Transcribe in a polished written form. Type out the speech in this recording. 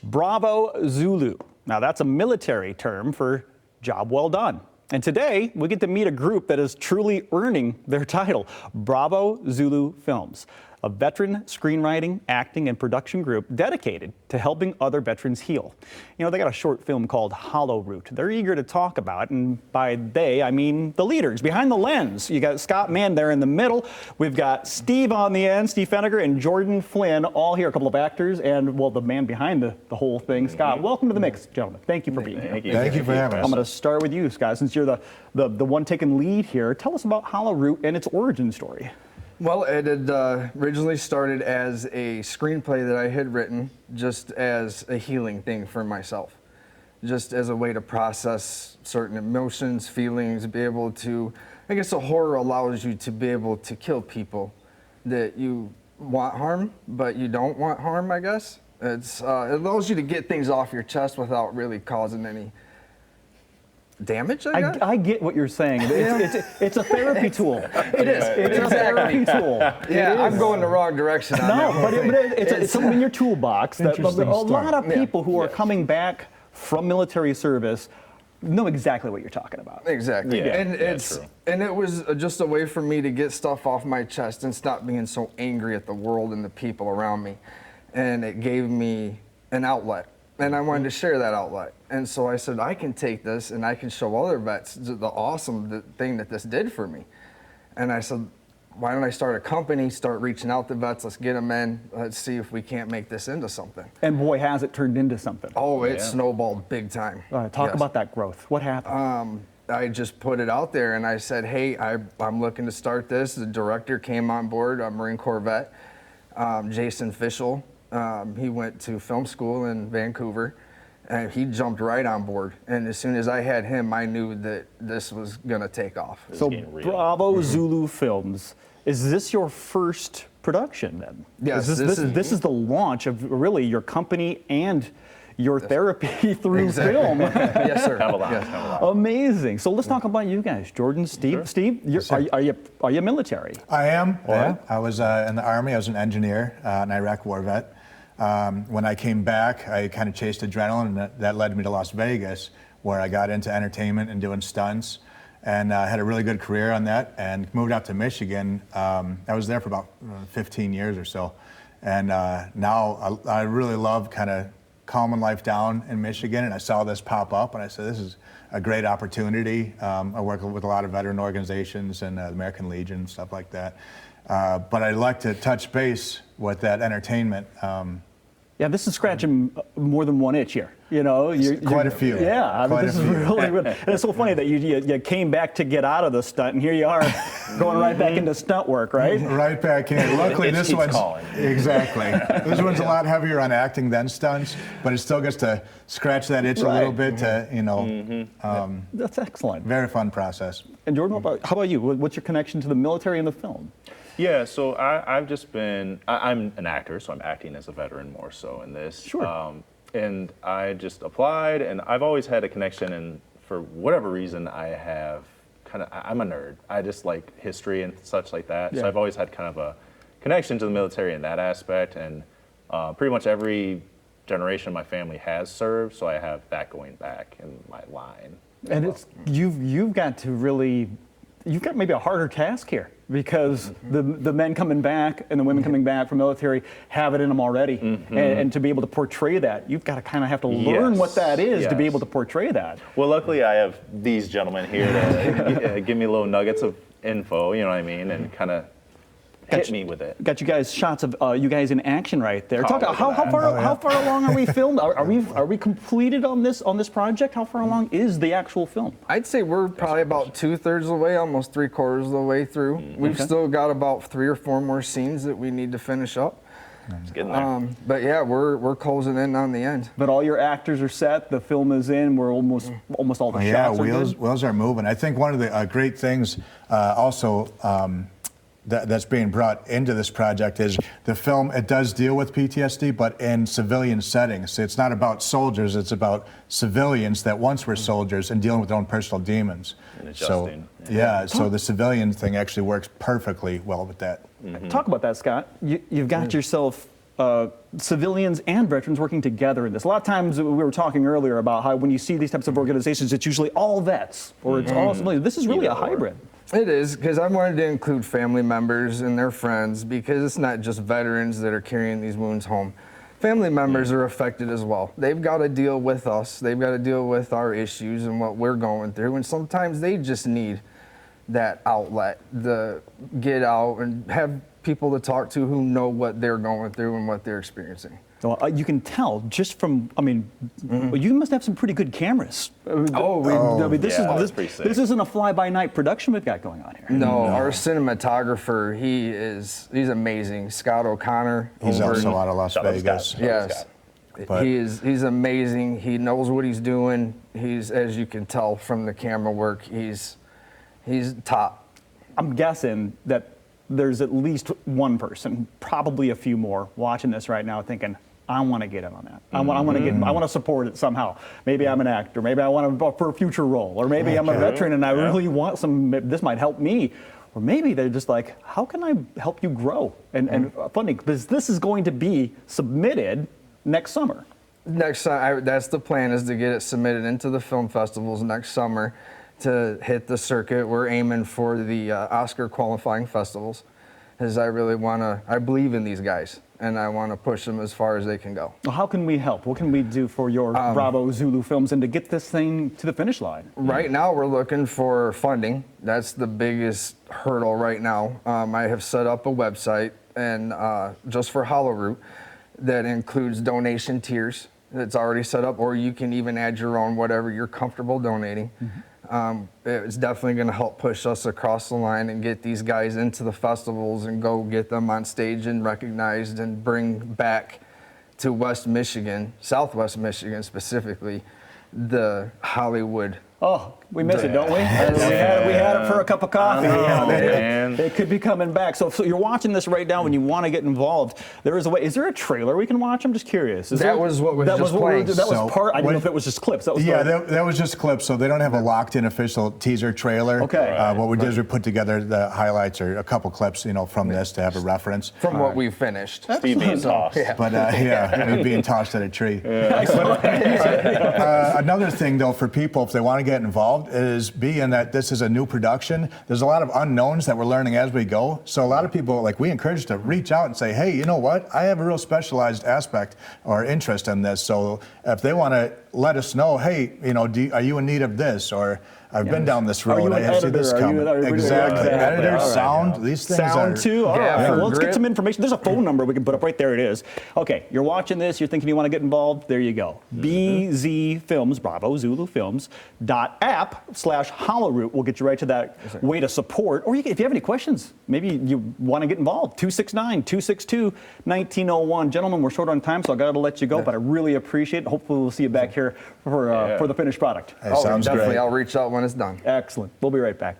Bravo Zulu. Now that's a military term for job well done. And today we get to meet a group that is truly earning their title, Bravo Zulu Films, a veteran screenwriting, acting, and production group dedicated to helping other veterans heal. You know, they got a short film called Hollow Root. They're eager to talk about it, and by they, I mean the leaders behind the lens. You got Scott Mann there in the middle. We've got Steve on the end, Steve Feniger, and Jordan Flynn, all here, a couple of actors, and, well, the man behind the whole thing. Scott, welcome to the mix, gentlemen. Thank you for being here. Thank you for having us. I'm going to start with you, Scott, since you're the one taking lead here. Tell us about Hollow Root and its origin story. Well, it had originally started as a screenplay that I had written just as a healing thing for myself, just as a way to process certain emotions, feelings, be able to, I guess a horror allows you to be able to kill people that you want harm, but you don't want harm, I guess. It allows you to get things off your chest without really causing any damage, I guess? I get what you're saying. It's a therapy tool. It is. It's a therapy tool. Yeah, I'm going the wrong direction on that one. But it's something in your toolbox that a lot of people Yeah. who are coming back from military service know exactly what you're talking about. Exactly. Yeah, and that's true. it was just a way for me to get stuff off my chest and stop being so angry at the world and the people around me. And it gave me an outlet. And I wanted to share that outlet. And so I said, I can take this and I can show other vets the awesome thing that this did for me. And I said, why don't I start a company, start reaching out to vets, let's get them in, let's see if we can't make this into something. And boy, has it turned into something. Oh, it snowballed big time. Talk Yes. about that growth. What happened? I just put it out there and I said, hey, I'm looking to start this. The director came on board, a Marine Corps vet, Jason Fischel. He went to film school in Vancouver, and he jumped right on board. And as soon as I had him, I knew that this was gonna take off. So Bravo Zulu Films, is this your first production then? Yes, This is the launch of really your company and your therapy through film. Yes, sir. Have a lot. Yes. Have a lot. Amazing. So let's talk about you guys, Jordan, Steve. Sure. Steve, are you military? I am. Yeah. I was in the Army. I was an engineer, an Iraq war vet. When I came back, I kind of chased adrenaline, and that led me to Las Vegas, where I got into entertainment and doing stunts, and had a really good career on that, and moved out to Michigan. I was there for about 15 years or so, and now I really love kind of calming life down in Michigan, and I saw this pop up, and I said, this is a great opportunity. I work with a lot of veteran organizations and the American Legion, stuff like that. But I'd like to touch base with that entertainment. Yeah, this is scratching more than one itch here. You know, Quite a few. Yeah, I mean, Quite this a is few. really good. And it's so funny that you came back to get out of the stunt, and here you are going right back into stunt work, right? Right back in. Luckily, It this keeps one's calling. exactly. This one's a lot heavier on acting than stunts, but it still gets to scratch that itch a little bit. To That's excellent. very fun process. And Jordan, how about you? What's your connection to the military and the film? Yeah, so I've just been, I'm an actor, so I'm acting as a veteran more so in this. Sure. And I just applied, and I've always had a connection, and for whatever reason, I'm a nerd. I just like history and such like that. Yeah. So I've always had kind of a connection to the military in that aspect, and pretty much every generation of my family has served, so I have that going back in my line. And it's you've got maybe a harder task here, because the men coming back and the women coming back from military have it in them already, and to be able to portray that, you've got to kind of have to learn what that is to be able to portray that. Well, luckily I have these gentlemen here to give me little nuggets of info, you know what I mean, and kind of hit me with it. Got you guys shots of you guys in action right there. Oh, Talk look how at that. how far along are we filmed? Are we completed on this project? How far along is the actual film? I'd say we're probably about 2/3 of the way, almost 3/4 of the way through. We've still got about 3 or 4 more scenes that we need to finish up. It's getting there. But yeah, we're closing in on the end. But all your actors are set. The film is in. We're almost all the Yeah, shots are good. wheels are moving. I think one of the great things also that's being brought into this project is the film. It does deal with PTSD, but in civilian settings. It's not about soldiers. It's about civilians that once were soldiers and dealing with their own personal demons. And So adjusting. so the civilian thing actually works perfectly well with that. Talk about that, Scott. You've got yourself civilians and veterans working together in this. A lot of times we were talking earlier about how when you see these types of organizations, it's usually all vets or it's all civilians. This is really a hybrid. It is, because I wanted to include family members and their friends, because it's not just veterans that are carrying these wounds home. Family members are affected as well. They've got to deal with us. They've got to deal with our issues and what we're going through. And sometimes they just need that outlet to get out and have people to talk to who know what they're going through and what they're experiencing. Well, you can tell just from, I mean, you must have some pretty good cameras. I mean, that's pretty sick. this isn't a fly-by-night production we've got going on here. No, our cinematographer, he's amazing. Scott O'Connor. He's over also in- out of Las Shout out to Vegas. Scott. Yes. But- He's amazing. He knows what he's doing. He's, as you can tell from the camera work, he's top. I'm guessing that there's at least one person, probably a few more, watching this right now thinking, I want to get in on that. I want to support it somehow. Maybe I'm an actor. Maybe I want to for a future role. Or maybe I'm a veteran and I really want some. This might help me. Or maybe they're just like, how can I help you grow and funding? Because this is going to be submitted next summer. Next time, that's the plan, is to get it submitted into the film festivals next summer to hit the circuit. We're aiming for the Oscar qualifying festivals, because I really want to. I believe in these guys, and I want to push them as far as they can go. Well, how can we help? What can we do for your Bravo Zulu films and to get this thing to the finish line? Right now, we're looking for funding. That's the biggest hurdle right now. I have set up a website, and just for Hollow Root, that includes donation tiers. That's already set up, or you can even add your own, whatever you're comfortable donating. It's definitely going to help push us across the line and get these guys into the festivals and go get them on stage and recognized and bring back to West Michigan, Southwest Michigan specifically, the Hollywood. Oh, we miss it, don't we? We had it for a cup of coffee. Man. They could be coming back. So you're watching this right now and you want to get involved. There is a way. Is there a trailer we can watch? I'm just curious. That was what was just playing. That was So part. I didn't know what- if it was just clips. That was That was just clips, so they don't have a locked-in official teaser trailer. Okay. What we did is we put together the highlights or a couple clips, from this to have a reference. From what we finished. Steve being tossed. But it being tossed at a tree. Another thing, though, for people, if they want to get involved, is being that this is a new production, there's a lot of unknowns that we're learning as we go. So a lot of people, we encourage to reach out and say, hey, you know what? I have a real specialized aspect or interest in this. So if they want to let us know, hey, are you in need of this? Or I've been down this road. you an I see this editor? Are coming. you- Exactly. Exactly. Editor, All right. sound, these things Sound are. too? All right. for Well, let's get grip. some information. There's a phone number we can put up right there. It is. Okay, you're watching this. You're thinking you want to get involved. There you go. BZ Films, Bravo Zulu Films, .app/HollowRoot will get you right to that way to support. Or if you have any questions, maybe you want to get involved. 269-262-1901. Gentlemen, we're short on time, so I got to let you go. But I really appreciate it. Hopefully, we'll see you back here for the finished product. Hey, sounds definitely. great. I'll reach out when it's done. Excellent. We'll be right back.